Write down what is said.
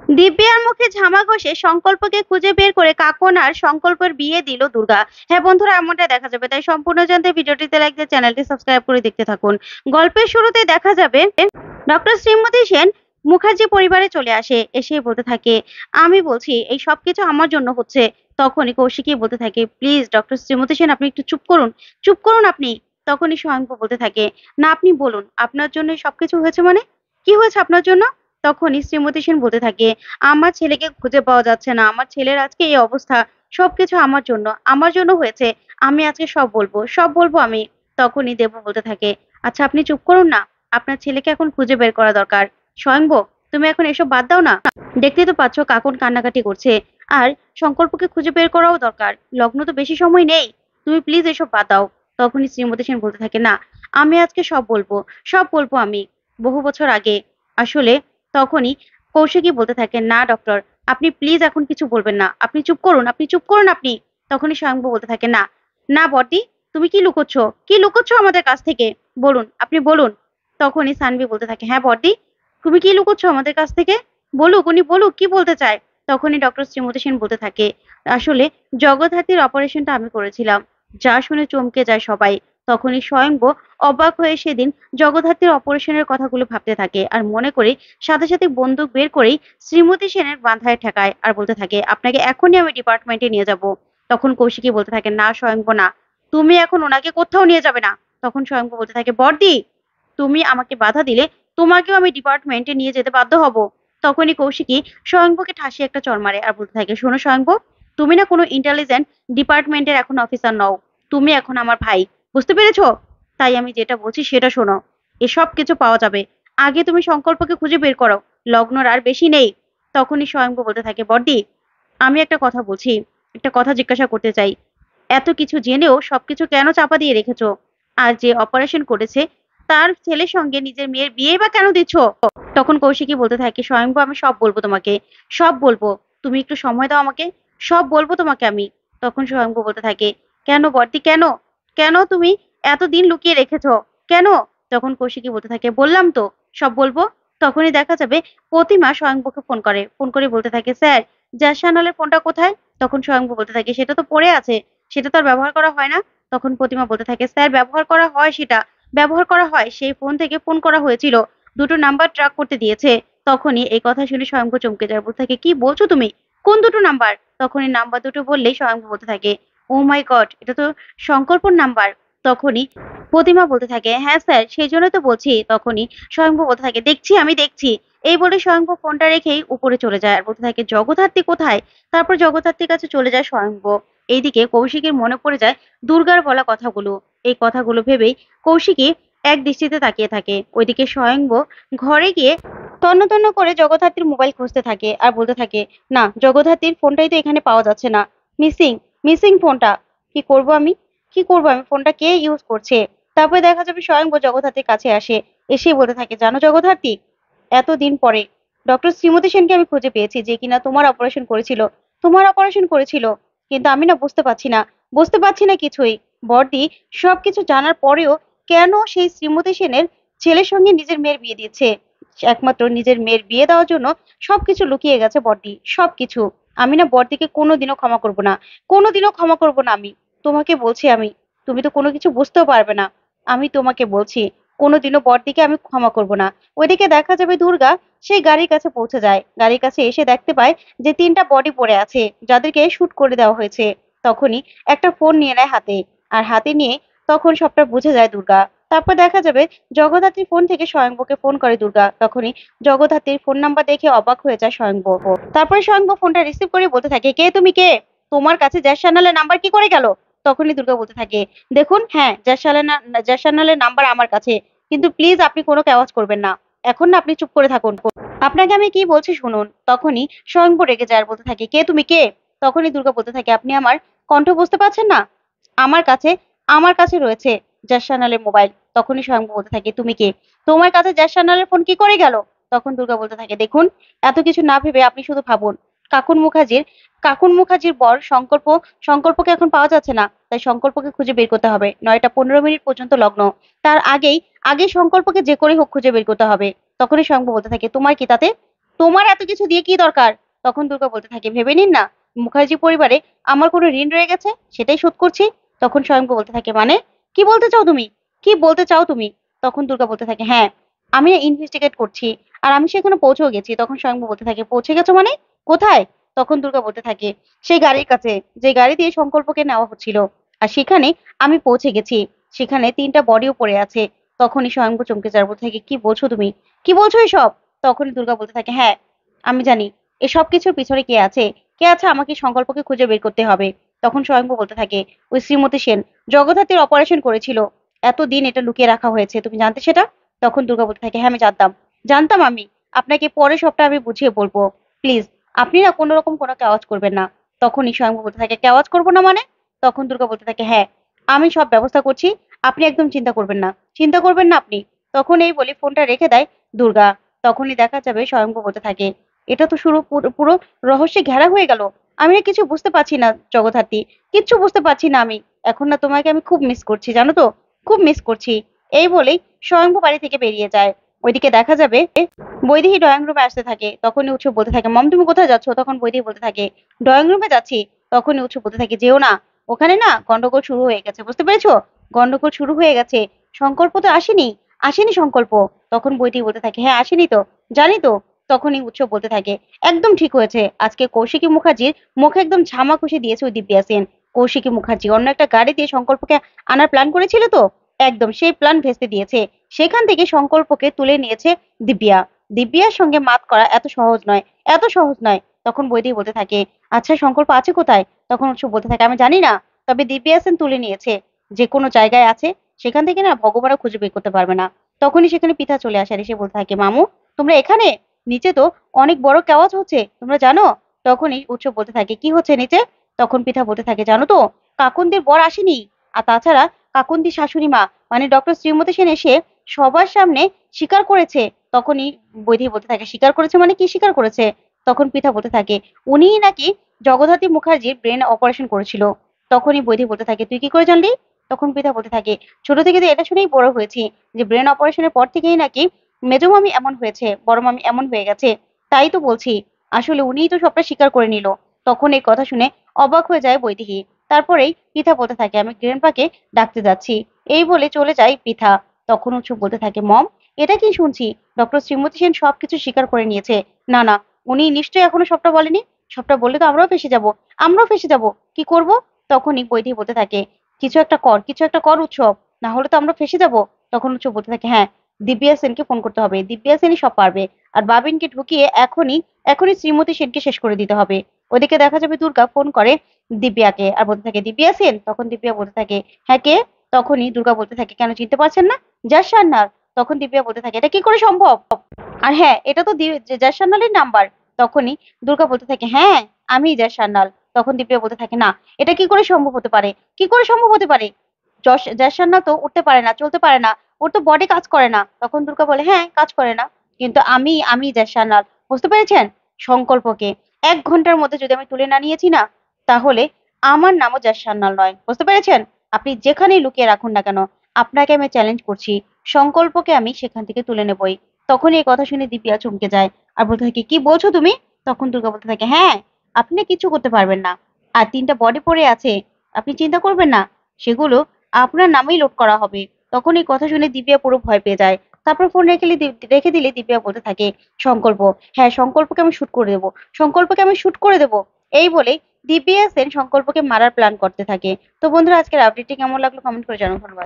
দিব্যার মুখে ঝামা ঘষে সংকল্পকে খুঁজে বের করে কাকন আর সংকল্পের বিয়ে দিল দুর্গা। হ্যাঁ বন্ধুরা, এমনটা দেখা যাবে, তাই সম্পূর্ণ জানতে ভিডিওটিতে লাইক দিয়ে চ্যানেলটি সাবস্ক্রাইব করে দেখতে থাকুন। গল্পের শুরুতে দেখা যাবে ডক্টর শ্রীমতী সেন মুখার্জি পরিবারে চলে আসে, এসে বলতে থাকে, আমি বলছি এই সবকিছু আমার জন্য হচ্ছে। তখনই কৌশিকী বলতে থাকে, প্লিজ ডক্টর শ্রীমতী সেন, আপনি একটু চুপ করুন, চুপ করুন আপনি। তখনই স্বয়ংভু বলতে থাকে, না আপনি বলুন, আপনার জন্য সবকিছু হয়েছে মানে কি হয়েছে আপনার জন্য? তখনই শ্রীমতী সেন বলতে থাকে, আমার ছেলেকে খুঁজে পাওয়া যাচ্ছে না, আমার ছেলের আজকে এই অবস্থা, সবকিছু আমার জন্য হয়েছে। আমি আজকে সব বলবো, সব বলবো আমি। তখনই দেব বলতে থাকে, আচ্ছা আপনি চুপ করুন না, আপনার ছেলেকে এখন খুঁজে বের করা দরকার। স্বয়ংভু, তুমি এখন এসব বাদ দাও না, দেখতেই তো পাচ্ছ কাকুন কান্নাকাটি করছে, আর সংকল্পকে খুঁজে বের করাও দরকার, লগ্ন তো বেশি সময় নেই, তুমি প্লিজ এসব বাদ দাও। তখনই শ্রীমতী সেন বলতে থাকে, না আমি আজকে সব বলবো, সব বলবো আমি, বহু বছর আগে আসলে। তখনই কৌশিকী বলতে থাকে, না ডক্টর, আপনি প্লিজ এখন কিছু বলবেন না, আপনি চুপ করুন, আপনি চুপ করুন আপনি। তখনই স্বয়ংভু বলতে থাকে, না না বড়দি, তুমি কি লুকোচ্ছ, কি লুকোচ্ছ আমাদের কাছ থেকে, বলুন আপনি বলুন। তখনই সানভি বলতে থাকে, হ্যাঁ বড়দি, তুমি কি লুকোচ্ছ আমাদের কাছ থেকে, বলুক উনি বলুক কি বলতে চায়। তখনই ডক্টর শ্রীমতী সেন বলতে থাকে, আসলে জগদ্ধাত্রীর অপারেশনটা আমি করেছিলাম। যা শুনে চমকে যায় সবাই। তখনই স্বয়ংভু অবাক হয়ে সেদিন জগদ্ধাত্রীর অপারেশনের কথাগুলো ভাবতে থাকে, আর মনে করে সাথে সাথে বন্দুক বের করেই শ্রীমতী সেনের বাঁধায় ঠেকায়, আর বলতে থাকে, আপনাকে এখনই আমি ডিপার্টমেন্টে নিয়ে যাব। তখন কৌশিকী বলতে থাকে, না স্বয়ংভু না, তুমি এখন ওনাকে কোথাও নিয়ে যাবে না। তখন স্বয়ংভু বলতে থাকে, বড়দি, তুমি আমাকে বাধা দিলে তোমাকেও আমি ডিপার্টমেন্টে নিয়ে যেতে বাধ্য হব। তখনই কৌশিকী স্বয়ংভুকে ঠাসিয়ে একটা চড় মারে, আর বলতে থাকে, শোনো স্বয়ংভু, তুমি না কোনো ইন্টেলিজেন্ট ডিপার্টমেন্টের এখন অফিসার নও, তুমি এখন আমার ভাই, বুঝতে পেরেছো? তাই আমি যেটা বলছি সেটা শোনো, এসব কিছু পাওয়া যাবে, আগে তুমি সংকল্পকে খুঁজে বের করো, লগ্নর আর বেশি নেই। তখনই স্বয়ংভু বলতে থাকে, বড়দি, আমি একটা কথা বলছি, একটা কথা জিজ্ঞাসা করতে চাই, এত কিছু জেনেও সবকিছু কেন চাপা দিয়ে রেখেছো? আর যে অপারেশন করেছে তার ছেলের সঙ্গে নিজের মেয়ের বিয়ে বা কেন দিচ্ছ? তখন কৌশিকী বলতে থাকে, স্বয়ংভু আমি সব বলবো তোমাকে, সব বলবো, তুমি একটু সময় দাও আমাকে, সব বলবো তোমাকে আমি। তখন স্বয়ংভু বলতে থাকে, কেন বর্দি, কেন, কেন তুমি এতদিন লুকিয়ে রেখেছো, কেন? তখন কৌশিকী বলতে থাকে, বললাম তো সব বলবো। তখনই দেখা যাবে প্রতিমা স্বয়ংভুকে ফোন করে, ফোন করে বলতে থাকে, স্যার জ্যাসানালের ফোনটা কোথায়? তখন স্বয়ংভু বলতে থাকে, সেটা তো পড়ে আছে, সেটা তো আর ব্যবহার করা হয় না। তখন প্রতিমা বলতে থাকে, স্যার ব্যবহার করা হয়, সেটা ব্যবহার করা হয়, সেই ফোন থেকে ফোন করা হয়েছিল, দুটো নাম্বার ট্র্যাক করতে দিয়েছে। তখনই এই কথা শুনে স্বয়ংভু চমকে যায়, বলতে থাকে, কি বলছো তুমি, কোন দুটো নাম্বার? তখনই নাম্বার দুটো বললেই স্বয়ংভু বলতে থাকে, ও মাই গড, এটা তো সংকল্পর নাম্বার। তখনই প্রতিমা বলতে থাকে, হ্যাঁ স্যার, সেই জন্য তো বলছি। তখনই স্বয়ংভু বলতে থাকে, দেখছি আমি দেখছি। এই বলে স্বয়ংভু ফোনটা রেখেই উপরে চলে যায়, আর বলতে থাকে, জগদ্ধাত্রী কোথায়? তারপর জগদ্ধাত্রীর কাছে চলে যায় স্বয়ংভু। এইদিকে কৌশিকের মনে পড়ে যায় দুর্গার বলা কথাগুলো। এই কথাগুলো ভেবেই কৌশিকী এক দৃষ্টিতে তাকিয়ে থাকে। ওইদিকে স্বয়ংভু ঘরে গিয়ে তন্ন তন্ন করে জগদ্ধাত্রীর মোবাইল খুঁজতে থাকে, আর বলতে থাকে, না জগদ্ধাত্রীর ফোনটাই তো এখানে পাওয়া যাচ্ছে না, মিসিং, মিসিং ফোনটা, কি করব আমি, কি করব আমি, ফোনটা কে ইউজ করছে? তারপরে দেখা যাবে স্বয়ংভু জগদ্ধাত্রীর কাছে আসে, এসে বলতে থাকে, জানো জগদ্ধাত্রী, এতদিন পরে ডক্টর শ্রীমতী সেনকে আমি খুঁজে পেয়েছি, যে কিনা তোমার অপারেশন করেছিল, তোমার অপারেশন করেছিল। কিন্তু আমি না বুঝতে পারছি না, বুঝতে পারছি না কিছুই। বড়দি, সবকিছু জানার পরেও কেন সেই শ্রীমতী সেনের ছেলের সঙ্গে নিজের মেয়ের বিয়ে দিচ্ছে? একমাত্র নিজের মেয়ের বিয়ে দেওয়ার জন্য সবকিছু লুকিয়ে গেছে বড়দি, সবকিছু। আমি না বড়দিকে কোনোদিনও ক্ষমা করব না, কোনোদিনও ক্ষমা করব না আমি, তোমাকে বলছি আমি, তুমি তো কোনো কিছু বুঝতেও পারবে না, আমি তোমাকে বলছি, কোনোদিনও বড়দিকে আমি ক্ষমা করব না। ওইদিকে দেখা যাবে দুর্গা সেই গাড়ির কাছে পৌঁছে যায়, গাড়ির কাছে এসে দেখতে পায় যে তিনটা বডি পড়ে আছে, যাদেরকে শুট করে দেওয়া হয়েছে। তখনই একটা ফোন নিয়ে নেয় হাতে, আর হাতে নিয়ে তখন সবটা বুঝে যায় দুর্গা। তারপর দেখা যাবে জগদ্ধাত্রীর ফোন থেকে স্বয়ংভুকে ফোন করে দুর্গা। তখনই জগদ্ধাত্রীর ফোন নাম্বার দেখে অবাক হয়ে যায় স্বয়ংভু। তারপরে স্বয়ংভু ফোনটা রিসিভ করে বলতে থাকে, কে তুমি, কে, তোমার কাছে জ্যাস চ্যানেলের নাম্বার কি করে গেল? তখনই দুর্গা বলতে থাকে, দেখুন হ্যাঁ, জ্যাস চ্যানেলের নাম্বার আমার কাছে, কিন্তু প্লিজ আপনি কোনো আওয়াজ করবেন না, এখন না আপনি চুপ করে থাকুন, আপনাকে আমি কি বলছি শুনুন। তখনই স্বয়ংভু রেগে যায়, আর বলতে থাকে, কে তুমি, কে? তখনই দুর্গা বলতে থাকে, আপনি আমার কণ্ঠ বুঝতে পারছেন না? আমার কাছে, আমার কাছে রয়েছে জ্যাসানালের মোবাইল। তখনই স্বয়ংভু বলতে থাকে, তুমি কে, তোমার কাছে জ্যাসানালের ফোন কি করে গেল? তখন দুর্গা বলতে থাকে, দেখুন এত কিছু না ভেবে আপনি শুধু ভাবুন, কাকুন মুখার্জির, কাকুন মুখার্জির বর সংকল্প, সংকল্পকে এখন পাওয়া যাচ্ছে না, তাই সংকল্পকে খুঁজে বের করতে হবে, 9টা 15 মিনিট পর্যন্ত লগ্ন, তার আগেই, আগে সংকল্পকে যে করে হোক খুঁজে বের করতে হবে। তখনই স্বয়ংভু বলতে থাকে, তোমার কি তাতে, তোমার এত কিছু দিয়ে কি দরকার? তখন দুর্গা বলতে থাকে, ভেবে নিন না, মুখার্জি পরিবারে আমার কোনো ঋণ রয়ে গেছে, সেটাই শোধ করছি। তখন স্বয়ংভু বলতে থাকে, মানে কি বলতে চাও তুমি? কি বলতে চাও তুমি? তখন দুর্গা বলতে থাকে, হ্যাঁ, আমি ইনভেস্টিগেট করছি, আর আমি সেখানে পৌঁছেও গেছি। তখন স্বয়ংভু বলতে থাকে, পৌঁছে গেছো মানে? কোথায়? তখন দুর্গা বলতে থাকে, সেই গাড়ির কাছে, যে গাড়ি দিয়ে সংকল্পকে নেওয়া হচ্ছিল, আর সেখানে আমি পৌঁছে গেছি। সেখানে 3টা বডিও পড়ে আছে। তখনই স্বয়ংভু চমকে যায়, বলতে থাকে, কি বলছো তুমি? কি বলছো এসব? তখনই দুর্গা বলতে থাকে, হ্যাঁ, আমি জানি এসব কিছুর পিছনে কে আছে। কে আছে আমাকে সংকল্পকে খুঁজে বের করতে হবে। তখন স্বয়ংভু বলতে থাকে, ওই শ্রীমতী সেন জগদ্ধাত্রীর অপারেশন করেছিল, এতদিন এটা লুকিয়ে রাখা হয়েছে, তুমি জানতে সেটা? তখন দুর্গা বলতে থাকে, হ্যাঁ আমি জানতাম, জানতাম আমি। আপনাকে পরে সবটা আমি বুঝিয়ে বলবো, প্লিজ আপনি না কোনো রকম কোনো কাওয়াজ করবেন না। তখনই স্বয়ংভু বলতে থাকে, কাওয়াজ করবো না মানে? তখন দুর্গা বলতে থাকে, হ্যাঁ, আমি সব ব্যবস্থা করছি, আপনি একদম চিন্তা করবেন না, চিন্তা করবেন না আপনি। তখন এই বলে ফোনটা রেখে দেয় দুর্গা। তখনই দেখা যাবে স্বয়ংভু বলতে থাকে, এটা তো শুরু পুরো পুরো রহস্যে ঘেরা হয়ে গেল। আমি না কিছু বুঝতে পারছি না জগদ্ধাত্রী, কিচ্ছু বুঝতে পারছি না আমি। এখন না তোমাকে আমি খুব মিস করছি, জানো তো, খুব মিস করছি। এই বলেই স্বয়ংভু বাড়ি থেকে বেরিয়ে যায়। ওইদিকে দেখা যাবে বৈদেহী ড্রয়িং রুমে আসতে থাকে। তখনই উৎসব বলতে থাকে, মম তুমি কোথায় যাচ্ছ? তখন বৈদেহী বলতে থাকে, ড্রয়িং রুমে যাচ্ছি। তখনই উৎসব বলতে থাকে, যেও না, ওখানে না গন্ডগোল শুরু হয়ে গেছে, বুঝতে পেরেছো? গন্ডগোল শুরু হয়ে গেছে। সংকল্প তো আসেনি, আসেনি সংকল্প। তখন বৈদেহী বলতে থাকে, হ্যাঁ আসেনি তো, জানি তো। তখনই উৎসব বলতে থাকে, একদম ঠিক হয়েছে, আজকে কৌশিকী মুখার্জির মুখে একদম ঝামা ঘষে দিয়েছে ওই দিব্যা সেন। কৌশিকী মুখার্জি অন্য একটা গাড়ি দিয়ে সংকল্পকে আনার প্ল্যান করেছিল তো, একদম সেই প্ল্যান ভেস্তে দিয়েছে। সেখান থেকে সংকল্পকে তুলে নিয়েছে দিব্যা। দিব্যার সঙ্গে মাত করা এত সহজ নয়, এত সহজ নয়। তখন বৈদেহী বলতে থাকে, আচ্ছা সংকল্প আছে কোথায়? তখন উৎসব বলতে থাকে, আমি জানি না, তবে দিব্যা সেন তুলে নিয়েছে, যে কোনো জায়গায় আছে, সেখান থেকে না ভগবানও খুঁজে বের করতে পারবে না। তখনই সেখানে পিতা চলে আসে, আর এসে বলতে থাকে, মামু তোমরা এখানে? নিচে তো অনেক বড় কেওয়াজ হচ্ছে, তোমরা জানো? তখনই উৎসব বলতে থাকে, কি হচ্ছে নিচে? তখন পিতা বলতে থাকে, জানো তো, কাকুন্দির বর আসেনি। আর তাছাড়া কাকুন্দির শাশুড়ি মা মানে ডক্টর শ্রীমতী সেন এসে সবার সামনে স্বীকার করেছে। তখনই বৈদেহী বলতে থাকে, স্বীকার করেছে মানে কি স্বীকার করেছে? তখন পিতা বলতে থাকে, উনিই নাকি জগদ্ধাত্রী মুখার্জির ব্রেন অপারেশন করেছিল। তখনই বৈদেহী বলতে থাকে, তুই কি করে জানলি? তখন পিতা বলতে থাকে, ছোট থেকে তো এটা শুনেই বড় হয়েছি, যে ব্রেন অপারেশনের পর থেকেই নাকি মেজো মামি এমন হয়েছে, বড় মামি এমন হয়ে গেছে। তাই তো বলছি, আসলে উনিই তো সবটা স্বীকার করে নিল। তখন এই কথা শুনে অবাক হয়ে যায় বৈদেহী। তারপরেই পিতা বলতে থাকে, আমি গ্র্যান্ডপাকে ডাকতে যাচ্ছি। এই বলে চলে যায় পিতা। তখন উৎসব বলতে থাকে, মম এটা কি শুনছি, ডক্টর শ্রীমতী সেন সবকিছু স্বীকার করে নিয়েছে? না না, উনি নিশ্চয়ই এখনো সবটা বলেনি। সবটা বললে তো আমরাও ফেসে যাব, আমরাও ফেসে যাব, কি করব? তখনই বৈদেহী বলতে থাকে, কিছু একটা কর, কিছু একটা কর উৎসব, না হলে তো আমরা ফেসে যাব। তখন উৎসব বলতে থাকে, হ্যাঁ, দিব্যা সেনকে ফোন করতে হবে, দিব্যা সেনই সব পারবে। আর বাবিনকে ঢুকিয়ে এখনই এখনই শ্রীমতী সেনকে শেষ করে দিতে হবে। ওদিকে দেখা যাবে দুর্গা ফোন করে দিব্যাকে, আর বলতে থাকে, দিব্যা সেন? তখন দিব্যা বলতে থাকে, হ্যাঁ কে? তখনই দুর্গা বলতে থাকে, কেন চিনতে পারছেন না? যশ সান্যাল। তখন দিব্যা বলতে থাকে, এটা কি করে সম্ভব? আর হ্যাঁ, এটা তো যশ সান্যালের নাম্বার। তখনই দুর্গা বলতে থাকে, হ্যাঁ আমি যশ সান্যাল। তখন দিব্যা বলতে থাকে, না, এটা কি করে সম্ভব হতে পারে? কি করে সম্ভব হতে পারে? যশ সান্যাল তো উঠতে পারে না, চলতে পারে না, ওর তো বডি কাজ করে না। তখন দুর্গা বলে, হ্যাঁ কাজ করে না, কিন্তু আমি যশ সান্যাল, বুঝতে পেরেছেন? সংকল্পকে 1 ঘন্টার মধ্যে যদি আমি তুলে না নিয়েছি না, তাহলে আমার নামও যশ সান্যাল নয়, বুঝতে পেরেছেন? আপনি যেখানেই লুকিয়ে রাখুন না কেন, আপনাকে আমি চ্যালেঞ্জ করছি, সংকল্পকে আমি সেখান থেকে তুলে নেবই। তখন এই কথা শুনে দিব্যা চমকে যায়, আর বলতে থাকে, কি বলছো তুমি? তখন দুর্গা বলতে থাকে, হ্যাঁ, আপনি কিছু করতে পারবেন না। আর 3টা বডি পড়ে আছে, আপনি চিন্তা করবেন না, সেগুলো আপনার নামেই লোড করা হবে। তখন এই কথা শুনে দিব্যা পুরো ভয় পেয়ে যায়। তারপর ফোন রেখে দিলে দিব্যা বলতে থাকে, সংকল্প, হ্যাঁ সংকল্পকে আমি শুট করে দেবো, সংকল্পকে আমি শুট করে দেবো। এই বলে দিব্যা সেন সংকল্পকে মারার প্ল্যান করতে থাকে। তো বন্ধুরা, আজকের আপডেটটি কেমন লাগলো কমেন্ট করে জানান। ধন্যবাদ।